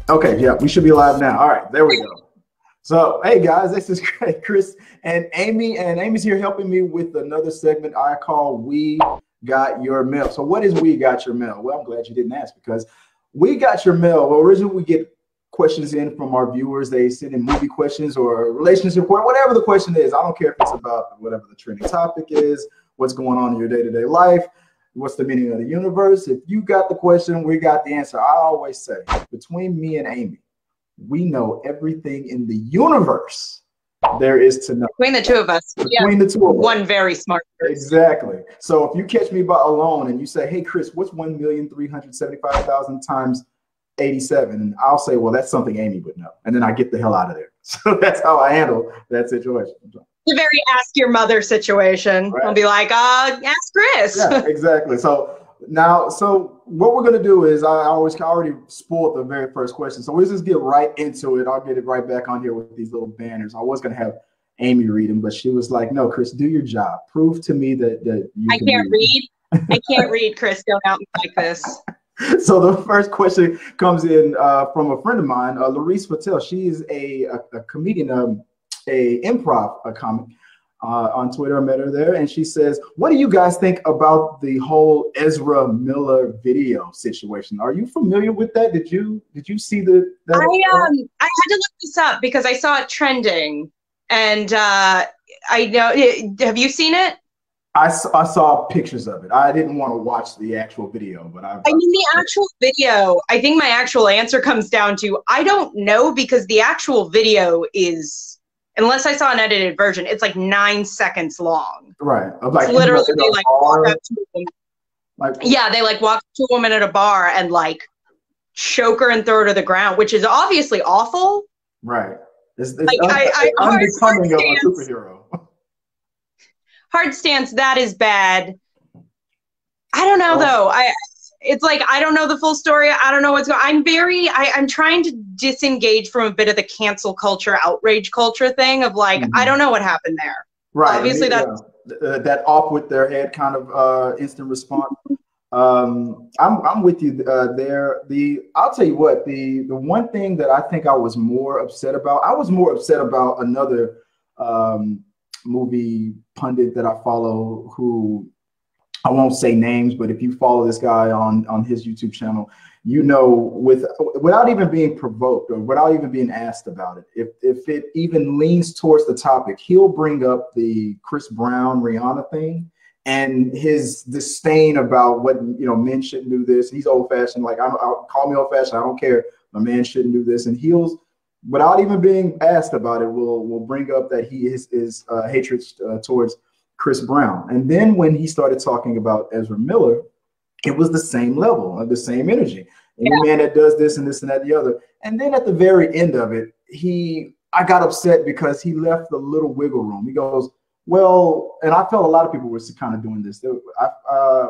Okay, yeah, we should be live now. All right, there we go. So, hey guys, this is Chris and Amy, and Amy's here helping me with another segment I call We Got Your Mail. So what is We Got Your Mail? Well, I'm glad you didn't ask, because We Got Your Mail, well, originally we get questions in from our viewers. They send in movie questions or relationship, whatever the question is. I don't care if it's about whatever the trending topic is, what's going on in your day-to-day life, what's the meaning of the universe. If you got the question, we got the answer. I always say, between me and Amy, we know everything in the universe there is to know. Between the two of us. Between the two of us. One very smart person. Exactly. So if you catch me alone and you say, hey, Chris, what's 1,375,000 times 87? And I'll say, well, that's something Amy would know. And then I get the hell out of there. So that's how I handle that situation. It's a very ask your mother situation. Right. I'll be like, ask Chris. Yeah, exactly. So now, what we're going to do is I already spoiled the very first question. So we'll just get right into it. I'll get it right back on here with these little banners. I was going to have Amy read them, but she was like, no, Chris, do your job. Prove to me that you I can't read. I can't read, Chris. Don't out me like this. So the first question comes in from a friend of mine, lauricef Patel. She is a comedian, a improv comic on Twitter. I met her there, and she says, what do you guys think about the whole Ezra Miller video situation? Are you familiar with that? Did you see that? I had to look this up because I saw it trending, and I know. Have you seen it? I saw pictures of it. I didn't want to watch the actual video, but I mean, the actual video, I think my actual answer comes down to, I don't know, because the actual video is, unless I saw an edited version, it's like 9 seconds long. Right. It's literally they like walk up to a woman. Yeah, they like walk to a woman at a bar and like choke her and throw her to the ground, which is obviously awful. Right. It's like unbecoming of a superhero. Hard stance, that is bad. I don't know though. It's like I don't know the full story. I don't know what's going on. I'm trying to disengage from a bit of the cancel culture, outrage culture thing of like, I don't know what happened there. Right. Obviously that's that off with their head kind of instant response. I'm with you there. I'll tell you what, the one thing that I think I was more upset about, another movie pundit that I follow, who I won't say names, but if you follow this guy on his YouTube channel, you know, without even being provoked or without even being asked about it, if it even leans towards the topic, he'll bring up the Chris Brown Rihanna thing and his disdain about what, you know, men shouldn't do this. He's old fashioned. Like, I'll call me old fashioned. I don't care. A man shouldn't do this. And he'll, without even being asked about it, will bring up that he is hatred towards Chris Brown. And then when he started talking about Ezra Miller, it was the same level of the same energy. Any man that does this and this and that and the other. And then at the very end of it, I got upset because he left the little wiggle room. He goes, well, and I felt a lot of people were kind of doing this. I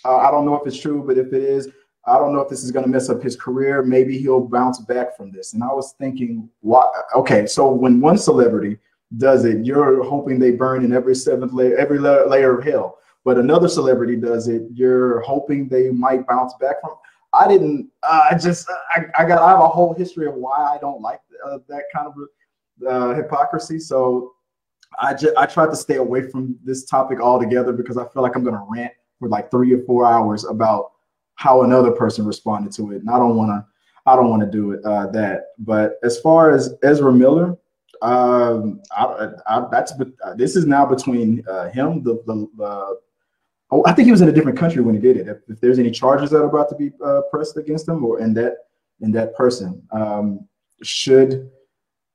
don't know if it's true, but if it is, I don't know if this is going to mess up his career. Maybe he'll bounce back from this. And I was thinking, why? Okay, so when one celebrity does it, you're hoping they burn in every layer of hell. But another celebrity does it, you're hoping they might bounce back from. I didn't. I have a whole history of why I don't like that kind of hypocrisy. So I tried to stay away from this topic altogether because I feel like I'm going to rant for like 3 or 4 hours about how another person responded to it, and I don't want to do it that. But as far as Ezra Miller, this is now between him. I think he was in a different country when he did it. If there's any charges that are about to be pressed against him, or in that person, should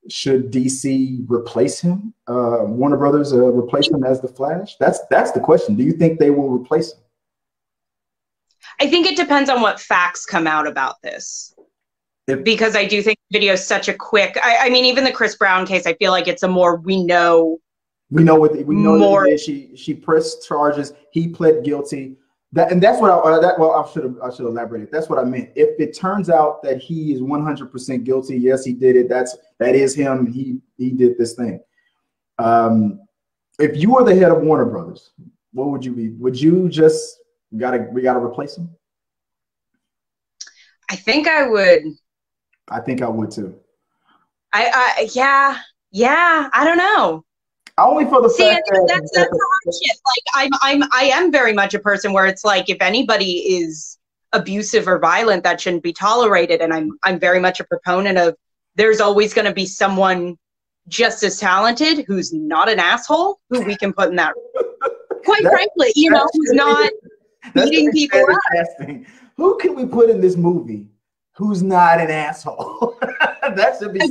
DC replace him? Warner Brothers replace him as the Flash? That's the question. Do you think they will replace him? I think it depends on what facts come out about this, because I do think the video is such a quick. I mean, even the Chris Brown case, I feel like it's a more we know more. She pressed charges. He pled guilty. That's what I should elaborate. That's what I meant. If it turns out that he is 100% guilty, yes, he did it. That is him. He did this thing. If you were the head of Warner Brothers, what would you be? Would you just we gotta replace him? I think I would. I think I would too. Yeah, I don't know. Only for the fact that that's the hardship. Like I am very much a person where it's like, if anybody is abusive or violent, that shouldn't be tolerated. And I'm very much a proponent of, there's always going to be someone just as talented who's not an asshole who we can put in that room. Quite frankly, you know, who's not beating people up. Casting. Who can we put in this movie who's not an asshole? That should be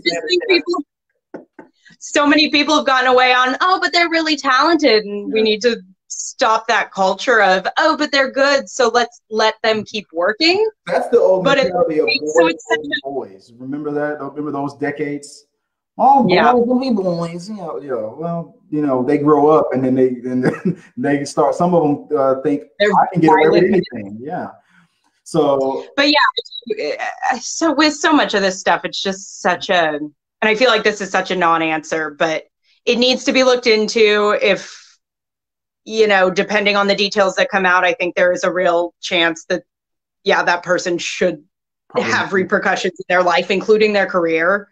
so many people have gotten away on, oh, but they're really talented, and we need to stop that culture of, oh, but they're good, so let's let them keep working. That's the old mentality of boys. Remember that? Remember those decades? Oh, boys, yeah. We boys. Well, you know, they grow up and then they start. Some of them think I can get away with anything. Yeah. So, but yeah, so with so much of this stuff, it's just such a, and I feel like this is such a non-answer, but it needs to be looked into. If, you know, depending on the details that come out, I think there is a real chance that, yeah, that person should have repercussions in their life, including their career.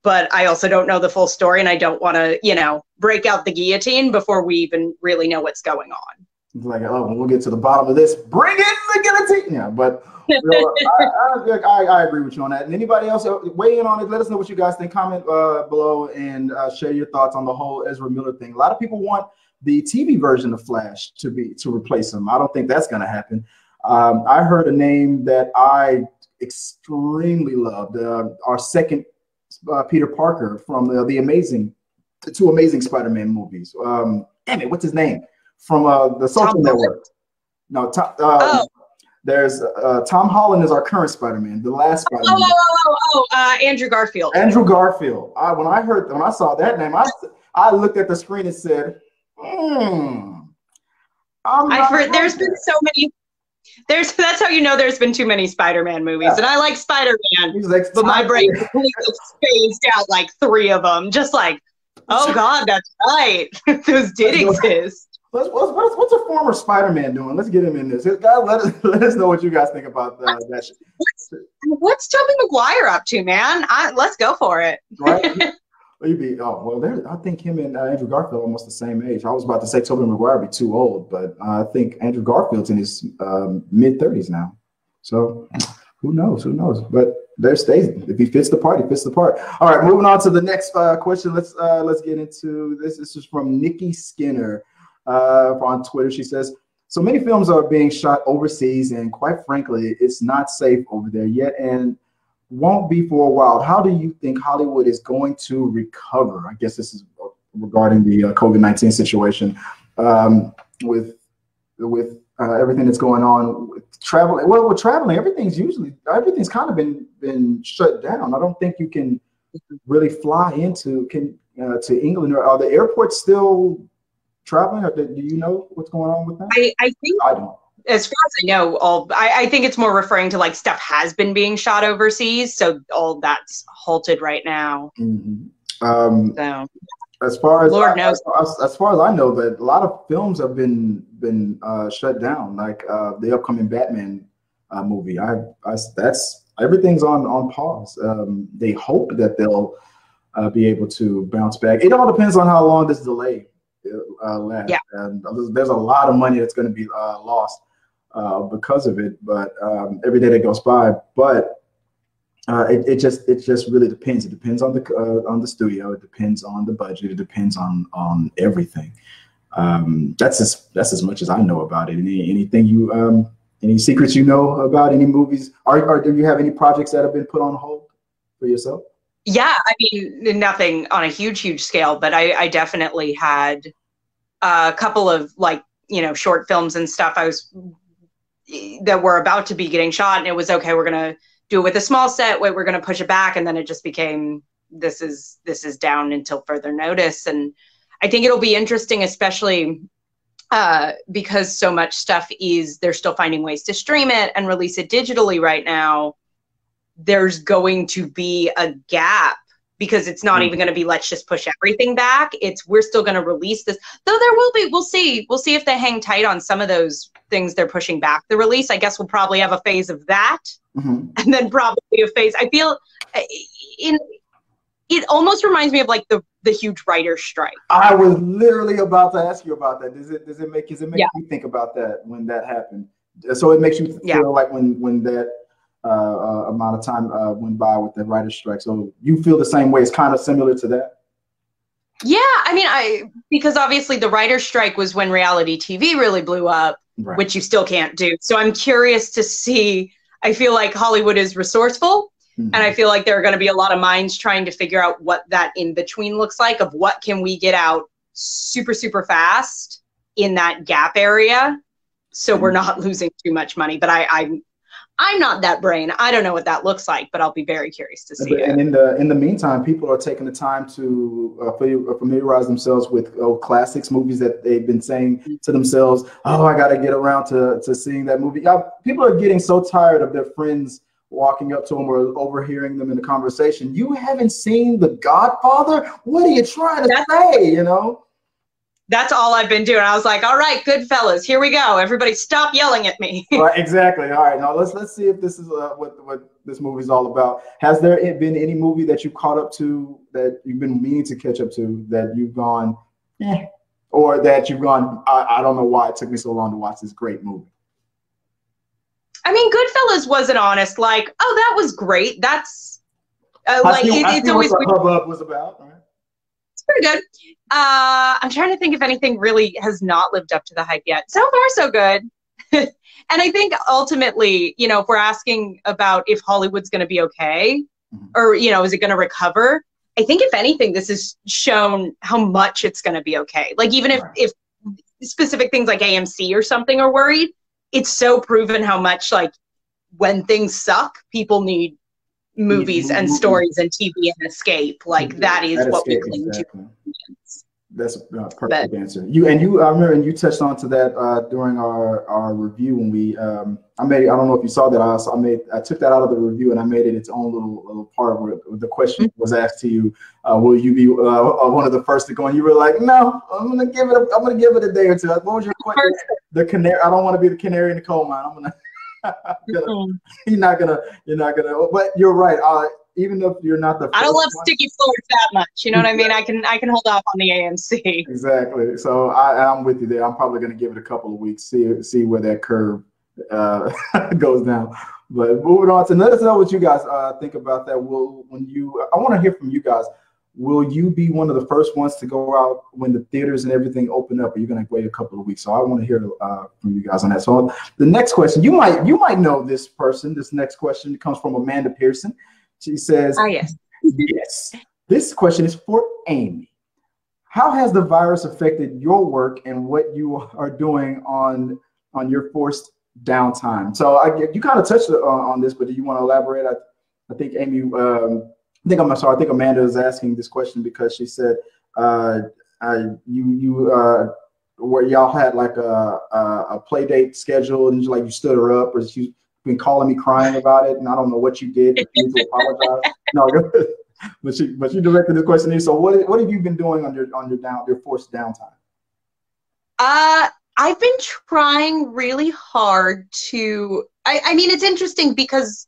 But I also don't know the full story, and I don't want to, you know, break out the guillotine before we even really know what's going on. It's like, oh, when we'll get to the bottom of this, bring in the guillotine. Yeah, but you know, I agree with you on that. And anybody else weigh in on it? Let us know what you guys think. Comment below and share your thoughts on the whole Ezra Miller thing. A lot of people want the TV version of Flash to replace him. I don't think that's going to happen. I heard a name that I extremely loved. Our second Peter Parker from the two Amazing Spider-Man movies. Damn it, what's his name? From the Social Network. No, there's Tom Holland is our current Spider-Man, the last Spider-Man. Andrew Garfield. Andrew Garfield. When I saw that name, I looked at the screen and said, I've heard there's been so many. That's how you know there's been too many Spider-Man movies. Yeah. And I like Spider-Man, but my brain completely spaced out like 3 of them. Just like, oh God, that's right. Those did exist. What's a former Spider-Man doing? Let's get him in this. God, let us know what you guys think about that shit. What's Tobey Maguire up to, man? Let's go for it. Right? I think him and Andrew Garfield are almost the same age. I was about to say Tobey Maguire would be too old, but I think Andrew Garfield's in his mid-30s now. So who knows? But there stays. If he fits the part, he fits the part. All right, moving on to the next question. Let's get into this. This is from Nikki Skinner on Twitter. She says, so many films are being shot overseas, and quite frankly, it's not safe over there yet, and won't be for a while. How do you think Hollywood is going to recover? I guess this is regarding the COVID-19 situation, with everything that's going on with travel. Well, with traveling, everything's kind of been shut down. I don't think you can really fly to England. Are the airports still traveling? Or do you know what's going on with that? I think I don't. As far as I know, I think it's more referring to like stuff has been being shot overseas, so all that's halted right now. Mm-hmm. So as far as Lord knows, as far as I know, that a lot of films have been shut down, like the upcoming Batman movie. That's everything's on pause. They hope that they'll be able to bounce back. It all depends on how long this delay lasts. Yeah. And there's a lot of money that's going to be lost because of it, but every day that goes by. But it just really depends. It depends on the studio. It depends on the budget. It depends on everything. That's as much as I know about it. Anything you any secrets you know about any movies? Or do you have any projects that have been put on hold for yourself? Yeah, I mean, nothing on a huge scale, but I definitely had a couple of short films and stuff that were about to be getting shot, and it was okay. We're gonna do it with a small set. We're gonna push it back, and then it just became this is down until further notice. And I think it'll be interesting, especially because so much stuff they're still finding ways to stream it and release it digitally right now. There's going to be a gap because it's not even going to be, let's just push everything back. It's, we're still going to release this, though there will be, we'll see if they hang tight on some of those things they're pushing back the release. I guess we'll probably have a phase of that, and then probably a phase. I feel it almost reminds me of like the huge writer's strike. I was literally about to ask you about that. Does it make you think about that when that happened? So it makes you feel like when that amount of time went by with the writer's strike. So you feel the same way. It's kind of similar to that. Yeah, I mean, because obviously the writer's strike was when reality TV really blew up, which you still can't do. So I'm curious to see. I feel like Hollywood is resourceful, and I feel like there are going to be a lot of minds trying to figure out what that in between looks like, of what can we get out super, super fast in that gap area, so we're not losing too much money. But I'm not that brain. I don't know what that looks like, but I'll be very curious to see it. And in the meantime, people are taking the time to familiarize themselves with classics, movies that they've been saying to themselves, oh, I got to get around to seeing that movie. People are getting so tired of their friends walking up to them or overhearing them in the conversation. You haven't seen The Godfather? What are you trying to say, you know? That's all I've been doing. I was like, all right, good fellas, here we go. Everybody stop yelling at me. Right, exactly. All right, now let's see if this is what this movie is all about. Has there been any movie that you caught up to, that you've been meaning to catch up to, that you've gone, or that you've gone, I don't know why it took me so long to watch this great movie? I mean, Goodfellas wasn't honest. Like, oh, that was great. That's it's always what the hubbub was about. Right? It's pretty good. I'm trying to think if anything really has not lived up to the hype yet. So far, so good. And I think ultimately, you know, if we're asking about if Hollywood's going to be okay, or, you know, is it going to recover? I think if anything, this has shown how much it's going to be okay. Like, even if specific things like AMC or something are worried, it's so proven how much, like, when things suck, people need movies and stories and TV and escape. Like, that is what we cling to. That's a perfect answer. I remember, and you touched on to that during our review when we I don't know if you saw that, I took that out of the review and I made it its own little part where the question was asked to you, will you be one of the first to go? And you were like, no, I'm gonna give it a day or two. What was your question? The canary. I don't want to be the canary in the coal mine. You're not gonna. But you're right. Even if you're not the first, I don't love sticky floors that much. You know what I mean? I can hold off on the AMC. Exactly. So I'm with you there. I'm probably going to give it a couple of weeks, see where that curve goes down. But moving on to, let us know what you guys think about that. I want to hear from you guys. Will you be one of the first ones to go out when the theaters and everything open up, or you're going to wait a couple of weeks? So I want to hear from you guys on that. So the next question, you might know this person. This next question comes from Amanda Pearson. She says, yes. This question is for Amy. How has the virus affected your work and what you are doing on your forced downtime? So you kind of touched on this, but do you want to elaborate? I think Amy, I think Amanda is asking this question because she said where y'all had like a play date scheduled and you stood her up, or she's been calling me crying about it, and I don't know what you did. But you need to apologize. No, but she directed the question here. So what have you been doing on your forced downtime? I've been trying really hard to. I mean, it's interesting because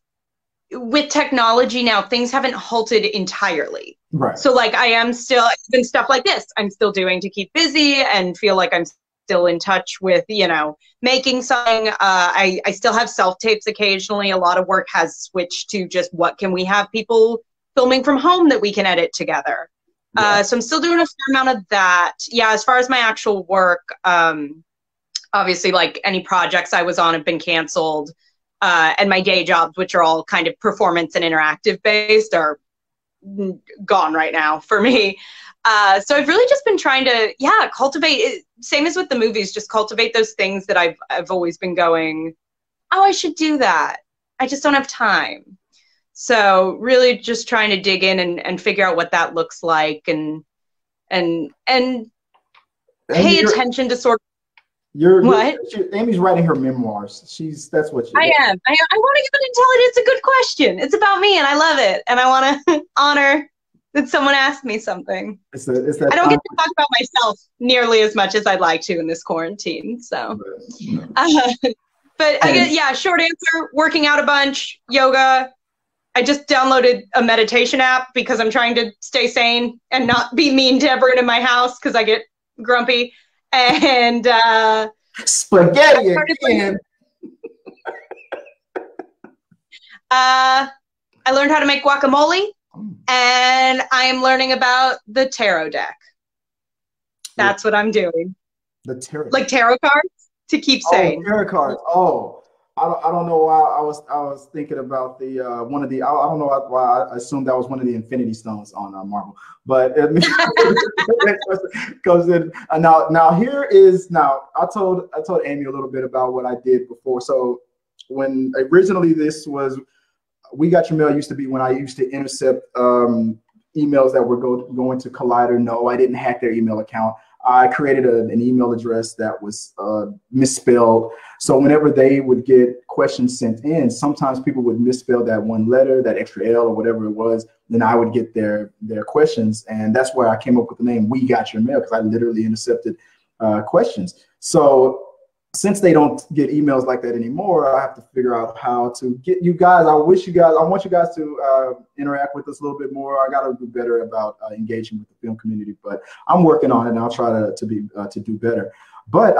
with technology now, things haven't halted entirely. Right. So like I am still, even stuff like this, I'm still doing to keep busy and feel like I'm still in touch with, making something. I still have self-tapes occasionally. A lot of work has switched to just what can we have people filming from home that we can edit together. Yeah. So I'm still doing a fair amount of that. Yeah, as far as my actual work, obviously like any projects I was on have been canceled. And my day jobs, which are all kind of performance and interactive based, are gone right now for me. So I've really just been trying to, cultivate, same as with the movies, just cultivate those things that I've always been going, oh, I should do that. I just don't have time. So really just trying to dig in and figure out what that looks like and pay attention to sort of. Amy's writing her memoirs. That's what I am. I want to give it and tell it. It's a good question. It's about me, and I love it, and I want to honor Did someone ask me something? It's that I don't get to talk about myself nearly as much as I'd like to in this quarantine. So, but I guess, yeah, short answer, working out a bunch, yoga. I just downloaded a meditation app because I'm trying to stay sane and not be mean to everyone in my house because I get grumpy. And spaghetti again. I learned how to make guacamole, and I am learning about the tarot deck. That's what I'm doing. The tarot, like tarot cards to keep sane. Tarot cards. Oh, I don't know why I was thinking about the one of the. I don't know why I assumed that was one of the Infinity Stones on Marvel, but goes in now. Here is now. I told Amy a little bit about what I did before. So when originally this was, We Got Your Mail used to be when I used to intercept emails that were going to Collider. No, I didn't hack their email account. I created an email address that was misspelled. So whenever they would get questions sent in, sometimes people would misspell that one letter, that extra L or whatever it was. Then I would get their questions. And that's where I came up with the name We Got Your Mail, because I literally intercepted questions. So since they don't get emails like that anymore, I have to figure out how to get you guys. I want you guys to interact with us a little bit more. I got to do better about engaging with the film community, but I'm working on it, and I'll try to do better. But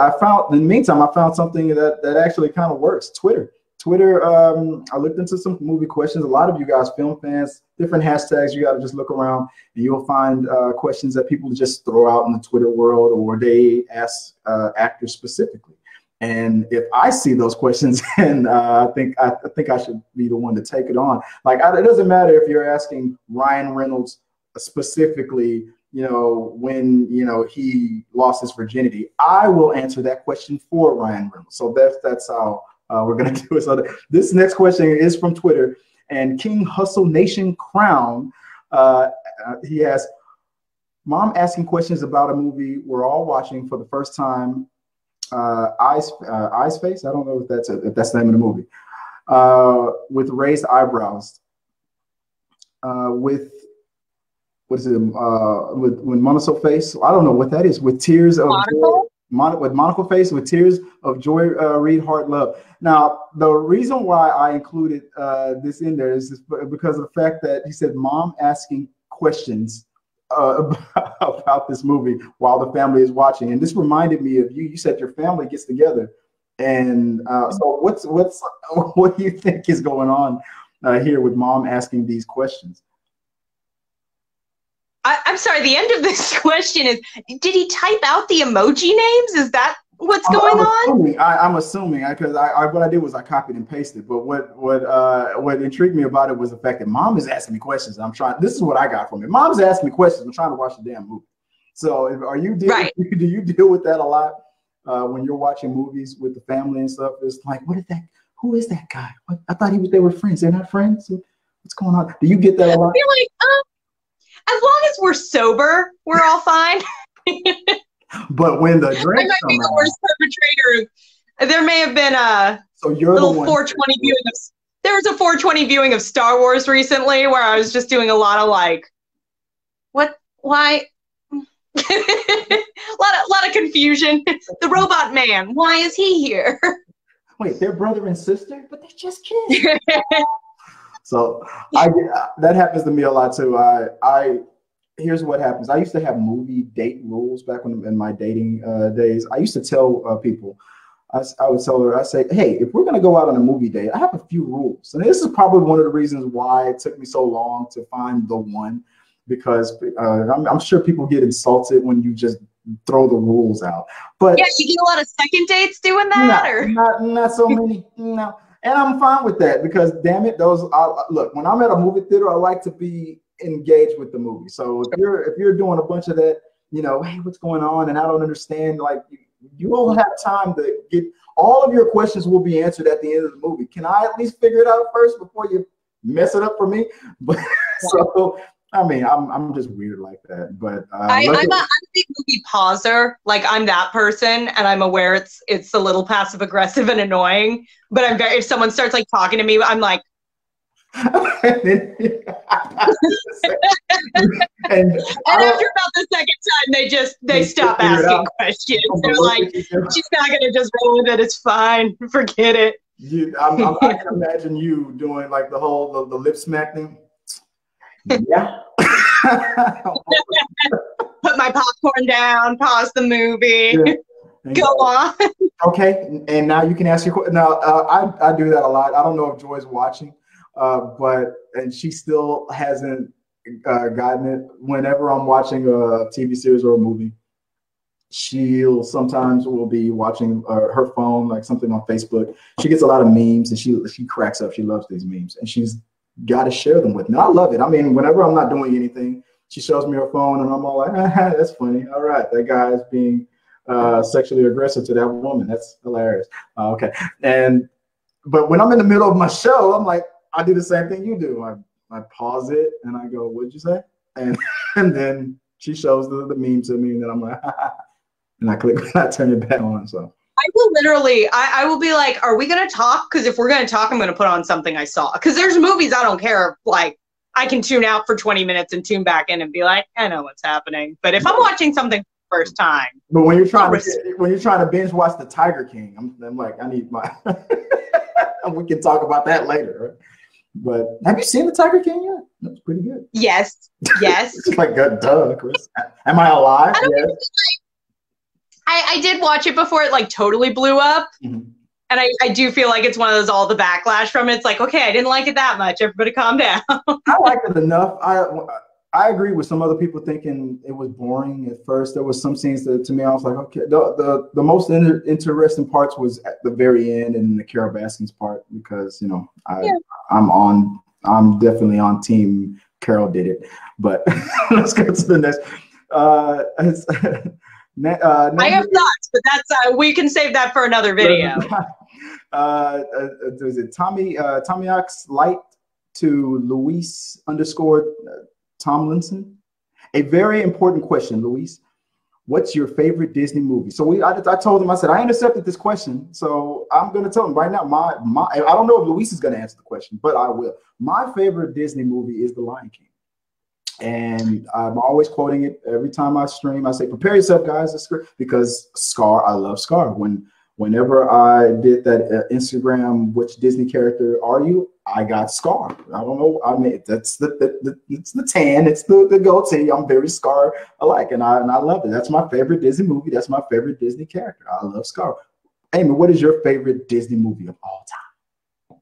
in the meantime, I found something that actually kind of works. Twitter. I looked into some movie questions. A lot of you guys, film fans, different hashtags. You got to just look around, and you'll find questions that people just throw out in the Twitter world, or they ask actors specifically. And if I see those questions, and I think I should be the one to take it on. Like, it doesn't matter if you're asking Ryan Reynolds specifically, when he lost his virginity. I will answer that question for Ryan Reynolds. So that's how we're gonna do it. So this next question is from Twitter, and King Hustle Nation Crown. He has, Mom asking questions about a movie we're all watching for the first time. EyesFace. I don't know if that's the name of the movie. With raised eyebrows. With what is it? With monocle face. I don't know what that is. With tears of with monocle face, with tears of joy, read heart love. Now, the reason why I included this in there is because of the fact that he said Mom asking questions about this movie while the family is watching, and this reminded me of you. You said your family gets together, and so what do you think is going on here with Mom asking these questions? I'm sorry. The end of this question is: did he type out the emoji names? Is that what's going on? I'm assuming because what I did was I copied and pasted. But what intrigued me about it was the fact that Mom is asking me questions. This is what I got from it. Mom's asking me questions. I'm trying to watch the damn movie. So do you deal with that a lot when you're watching movies with the family and stuff? It's like, who is that guy? I thought they were friends. They're not friends. What's going on? Do you get that a lot? I feel like as long as we're sober, we're all fine. But when the drinks I might be the worst perpetrator. There may have been a little 420 viewing of. There was a 420 viewing of Star Wars recently where I was just doing a lot of like, what? Why? a lot of confusion. The robot man. Why is he here? Wait, they're brother and sister, but they're just kids. So that happens to me a lot too. Here's what happens. I used to have movie date rules back in my dating days. I used to tell people, I would tell her, I say, hey, if we're going to go out on a movie date, I have a few rules. And this is probably one of the reasons why it took me so long to find the one, because I'm sure people get insulted when you just throw the rules out. But yeah, you get a lot of second dates doing that? Not so many, no. And I'm fine with that because, damn it, look, when I'm at a movie theater, I like to be engaged with the movie. So if you're doing a bunch of that, hey, what's going on? And I don't understand, like, you won't have time to get all of your questions will be answered at the end of the movie. Can I at least figure it out first before you mess it up for me? But so, I mean, I'm just weird like that. But I'm a big movie pauser. Like, I'm that person, and I'm aware it's a little passive aggressive and annoying. But if someone starts like talking to me, I'm like, and after about the second time, they stop asking questions. They're like, she's not gonna just roll with it. It's fine. Forget it. I can imagine you doing like the whole the lip smack thing. Yeah. Put my popcorn down. Pause the movie. Yeah. Go on. Okay, and now you can ask your question. Now I do that a lot. I don't know if Joy's watching, and she still hasn't gotten it. Whenever I'm watching a TV series or a movie, she'll sometimes will be watching her phone, like something on Facebook. She gets a lot of memes, and she cracks up. She loves these memes, and she's got to share them with me. I love it. I mean, whenever I'm not doing anything, she shows me her phone, and I'm all like, that's funny. All right, that guy is being sexually aggressive to that woman. That's hilarious. Okay, but when I'm in the middle of my show, I'm like, I do the same thing you do. I pause it and I go, "What'd you say?" And then she shows the meme to me, and then I'm like, and I click, I turn it back on. So I will literally, I will be like, "Are we gonna talk?" Because if we're gonna talk, I'm gonna put on something I saw. Because there's movies I don't care. Like I can tune out for 20 minutes and tune back in and be like, I know what's happening. But if I'm watching something first time. But when you're trying to binge watch The Tiger King, I'm like, I need my. We can talk about that later. Right? But have you seen The Tiger King yet? That's pretty good. Yes. It's like, duh, Chris. Am I alive? I did watch it before it like totally blew up. Mm-hmm. And I do feel like it's one of those, all the backlash from it. It's like, okay, I didn't like it that much. Everybody calm down. I liked it enough. I agree with some other people thinking it was boring at first. There was some scenes that to me, I was like, okay. The most interesting parts was at the very end and the Carol Baskins part, because, I'm definitely on team Carol did it. But let's go to the next. I have thoughts, but that's we can save that for another video. Was it tommoxlight to Luis _ Tomlinson? A very important question, Luis. What's your favorite Disney movie? So I told him, I said, I intercepted this question, so I'm going to tell him right now. I don't know if Luis is going to answer the question, but I will. My favorite Disney movie is The Lion King. And I'm always quoting it every time I stream. I say, prepare yourself, guys, because Scar, I love Scar. Whenever I did that Instagram, which Disney character are you? I got Scar. I don't know. I mean, it's the tan, it's the goatee. I'm very Scar alike, and I love it. That's my favorite Disney movie. That's my favorite Disney character. I love Scar. Amy, what is your favorite Disney movie of all time?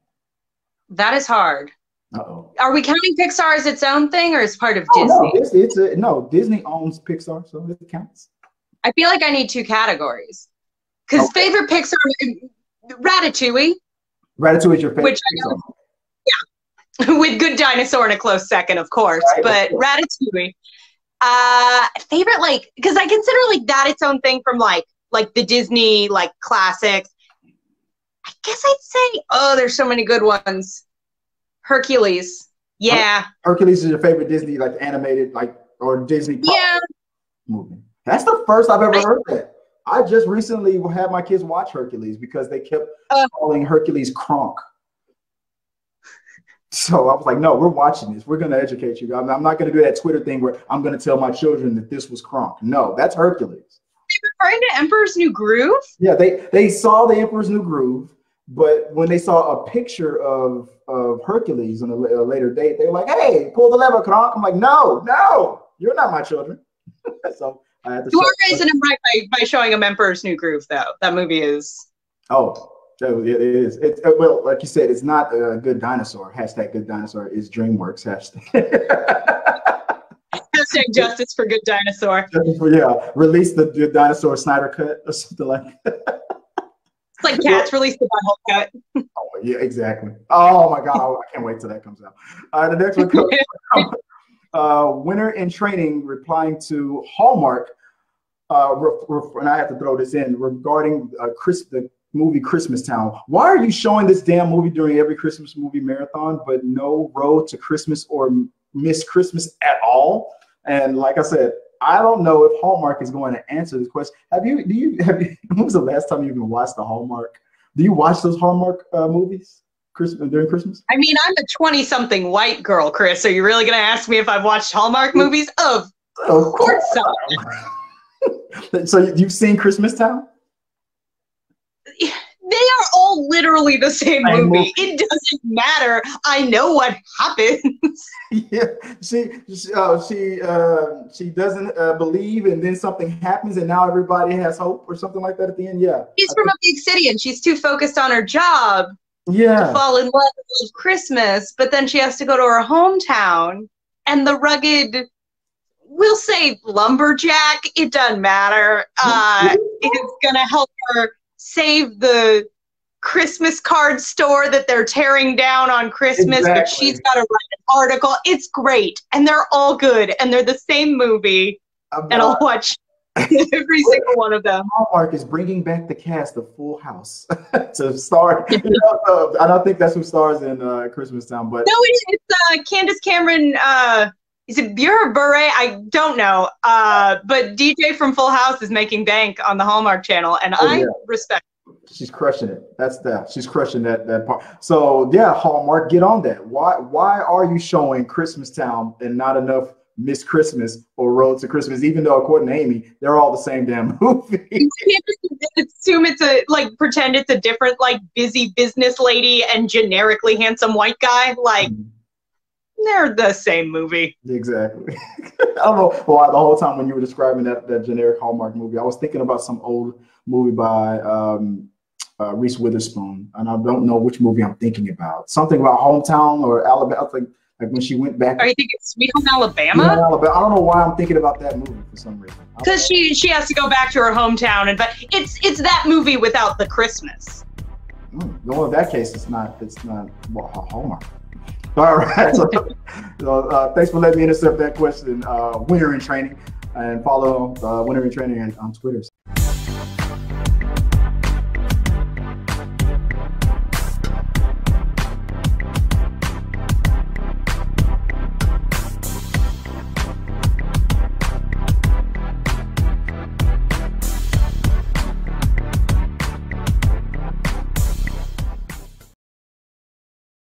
That is hard. Uh-oh. Are we counting Pixar as its own thing or as part of Disney? No, Disney owns Pixar, so it counts. I feel like I need two categories. Because favorite Pixar, Ratatouille. Ratatouille is your favorite Pixar. Yeah. With Good Dinosaur in a close second, of course. Right, but Ratatouille. Favorite, like, because I consider like that its own thing from like the Disney like classics. I guess I'd say, there's so many good ones. Hercules. Yeah. Hercules is your favorite Disney, like animated, like, or Disney movie. That's the first I've ever heard that. I just recently had my kids watch Hercules because they kept calling Hercules Kronk. So I was like, no, we're watching this. We're going to educate you. I'm not going to do that Twitter thing where I'm going to tell my children that this was Kronk. No, that's Hercules. Referring to Emperor's New Groove? Yeah, they saw the Emperor's New Groove. But when they saw a picture of Hercules on a later date, they were like, hey, pull the lever, Kronk. I'm like, no, you're not my children. So I had to. You are raising him right by showing him Emperor's New Groove, though. That movie is. Oh, it is. Well, like you said, it's not a Good Dinosaur. Hashtag Good Dinosaur is DreamWorks. Hashtag justice for Good Dinosaur. Release the Good Dinosaur Snyder cut or something like that. It's like Cats released the butthole cut. Oh, yeah, exactly. Oh, my God. I can't wait till that comes out. The next one comes winnerintrainin replying to Hallmark, and I have to throw this in, regarding the movie Christmas Town. Why are you showing this damn movie during every Christmas movie marathon, but no Road to Christmas or Miss Christmas at all? And like I said, I don't know if Hallmark is going to answer this question. When was the last time you even watched the Hallmark? Do you watch those Hallmark movies? Christmas during Christmas? I mean, I'm a 20-something white girl, Chris. Are you really going to ask me if I've watched Hallmark movies? Of course so. So you've seen Christmas Town? They are all literally the same movie. It doesn't matter. I know what happens. Yeah, she doesn't believe, and then something happens, and now everybody has hope, or something like that at the end. Yeah, she's from a big city, and she's too focused on her job. Yeah, to fall in love with Christmas, but then she has to go to her hometown, and the rugged, we'll say lumberjack, it doesn't matter, is gonna help her save the Christmas card store that they're tearing down on Christmas, but she's got to write an article. It's great, and they're all good, and they're the same movie, and I'll watch every single one of them. Hallmark is bringing back the cast of Full House to star. I don't think that's who stars in Christmas Town, but no, it's Candace Cameron. Is it Bure Bure? I don't know. But DJ from Full House is making bank on the Hallmark Channel, and I respect. She's crushing it. She's crushing that part. So yeah, Hallmark, get on that. Why are you showing Christmas Town and not enough Miss Christmas or Road to Christmas? Even though according to Amy, they're all the same damn movie. You can't just assume it's pretend it's a different busy business lady and generically handsome white guy. They're the same movie. Exactly. I don't know why the whole time when you were describing that generic Hallmark movie, I was thinking about some old movie by Reese Witherspoon, and I don't know which movie I'm thinking about. Something about hometown or Alabama, like when she went back. Are you thinking Sweet Home Alabama? Sweet Home Alabama. I don't know why I'm thinking about that movie for some reason. Because she has to go back to her hometown, but it's that movie without the Christmas. Well, in that case, it's not Hallmark. All right. So, thanks for letting me intercept that question. Winner in Training, and follow Winner in Training on Twitter.